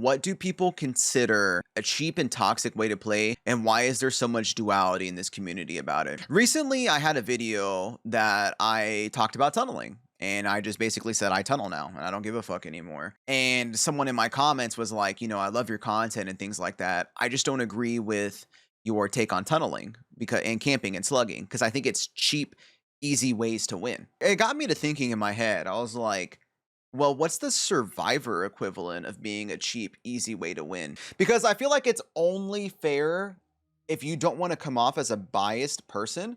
what do people consider a cheap and toxic way to play, and why is there so much duality in this community about it? Recently, I had a video that I talked about tunneling. And I just basically said, I tunnel now and I don't give a fuck anymore. And someone in my comments was like, I love your content and things like that. I just don't agree with your take on tunneling and camping and slugging, because I think it's cheap, easy ways to win. It got me to thinking in my head. I was like, well, what's the survivor equivalent of being a cheap, easy way to win? Because I feel like it's only fair, if you don't want to come off as a biased person,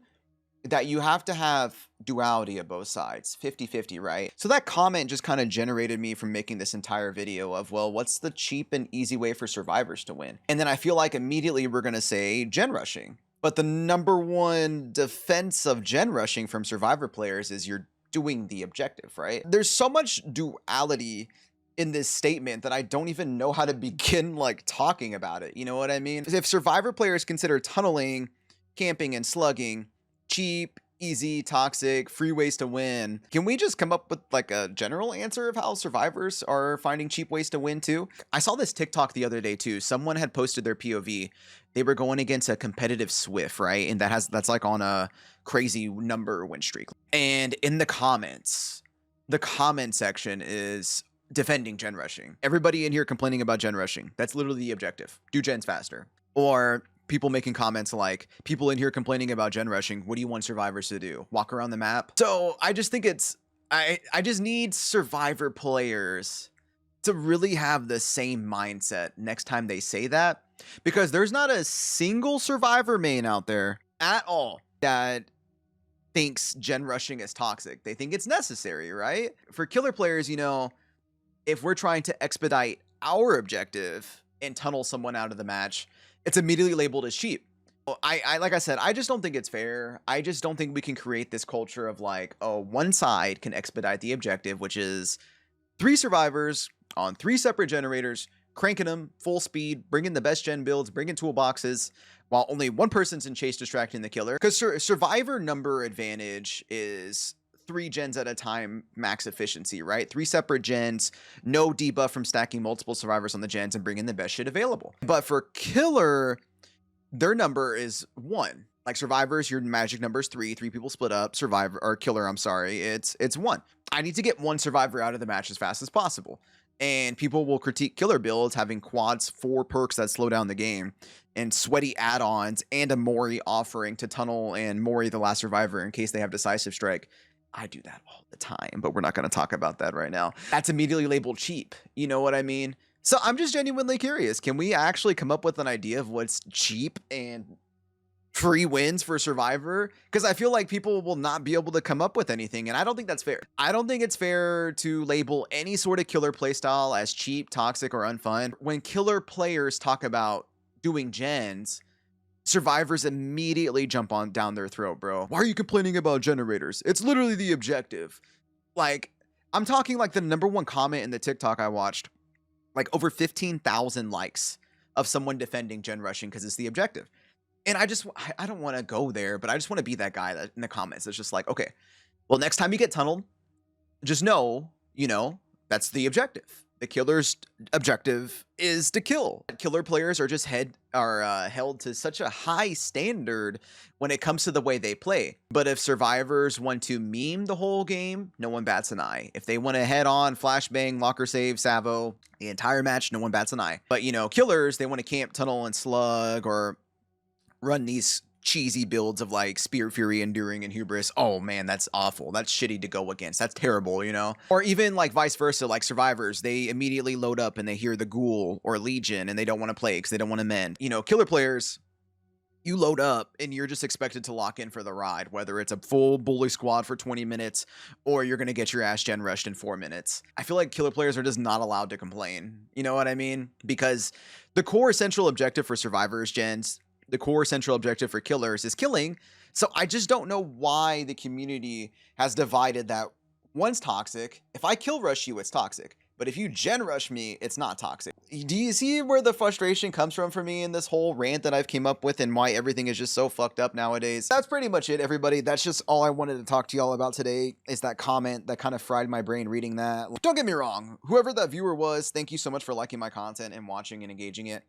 that you have to have duality of both sides, 50-50, right? So that comment just kind of generated me from making this entire video of, well, what's the cheap and easy way for survivors to win? And then I feel like immediately we're going to say gen rushing. But the number one defense of gen rushing from survivor players is you're doing the objective, right? There's so much duality in this statement that I don't even know how to begin like talking about it. You know what I mean? If survivor players consider tunneling, camping, and slugging cheap, easy, toxic, free ways to win, can we just come up with like a general answer of how survivors are finding cheap ways to win too? I saw this TikTok the other day too. Someone had posted their POV. They were going against a competitive Swift, right? And that's like on a crazy number win streak. And in the comments, the comment section is defending gen rushing. Everybody in here complaining about gen rushing. That's literally the objective. Do gens faster. Or people making comments like, people in here complaining about gen rushing. What do you want survivors to do? Walk around the map? So I just think I just need survivor players to really have the same mindset next time they say that, because there's not a single survivor main out there at all that thinks gen rushing is toxic. They think it's necessary, right? For killer players, if we're trying to expedite our objective and tunnel someone out of the match, it's immediately labeled as cheap. I like I said, I just don't think it's fair. I just don't think we can create this culture of like, oh, one side can expedite the objective, which is 3 survivors on 3 separate generators, cranking them full speed, bringing the best gen builds, bringing toolboxes, while only one person's in chase distracting the killer. Because survivor number advantage is 3 gens at a time, max efficiency, right? 3 separate gens, no debuff from stacking multiple survivors on the gens and bringing the best shit available. But for killer, their number is 1. Like survivors, your magic number is 3 people split up. Survivor or killer, I'm sorry, it's 1. I need to get 1 survivor out of the match as fast as possible. And people will critique killer builds having quads, 4 perks that slow down the game, and sweaty add-ons, and a Mori offering to tunnel and Mori the last survivor in case they have decisive strike. I do that all the time, but we're not going to talk about that right now. That's immediately labeled cheap. You know what I mean? So I'm just genuinely curious. Can we actually come up with an idea of what's cheap and free wins for Survivor? Because I feel like people will not be able to come up with anything, and I don't think that's fair. I don't think it's fair to label any sort of killer playstyle as cheap, toxic, or unfun. When killer players talk about doing gens, survivors immediately jump on down their throat, bro. Why are you complaining about generators? It's literally the objective. Like, I'm talking like the number 1 comment in the TikTok I watched, like over 15,000 likes of someone defending gen rushing because it's the objective. And I don't want to go there, but I just want to be that guy that in the comments that's just like, okay, well, next time you get tunneled, just know, that's the objective. The killer's objective is to kill. Killer players are just held to such a high standard when it comes to the way they play. But if survivors want to meme the whole game, no one bats an eye. If they want to head on, flashbang, locker save, Savo, the entire match, no one bats an eye. But, killers, they want to camp, tunnel, and slug, or run these cheesy builds of like Spear Fury, Enduring, and Hubris. Oh man, that's awful. That's shitty to go against. That's terrible, Or even like vice versa, like survivors, they immediately load up and they hear the Ghoul or Legion and they don't want to play because they don't want to mend. Killer players, you load up and you're just expected to lock in for the ride, whether it's a full bully squad for 20 minutes or you're going to get your ass gen rushed in 4 minutes. I feel like killer players are just not allowed to complain. You know what I mean? Because the core essential objective for survivors gens, the core central objective for killers is killing. So I just don't know why the community has divided that one's toxic. If I kill rush you, it's toxic. But But if you gen rush me, it's not toxic. Do you see where the frustration comes from for me in this whole rant that I've came up with and why everything is just so fucked up nowadays? That's pretty much it, everybody. That's just all I wanted to talk to y'all about today, is that comment that kind of fried my brain reading that. Don't get me wrong, whoever that viewer was, thank you so much for liking my content and watching and engaging it.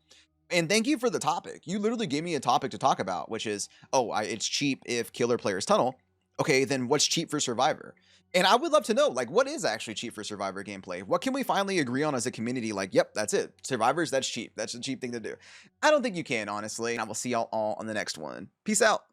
And thank you for the topic. You literally gave me a topic to talk about, which is, it's cheap if killer players tunnel. Okay, then what's cheap for Survivor? And I would love to know, like, what is actually cheap for Survivor gameplay? What can we finally agree on as a community? Like, yep, that's it. Survivors, that's cheap. That's a cheap thing to do. I don't think you can, honestly. And I will see y'all all on the next one. Peace out.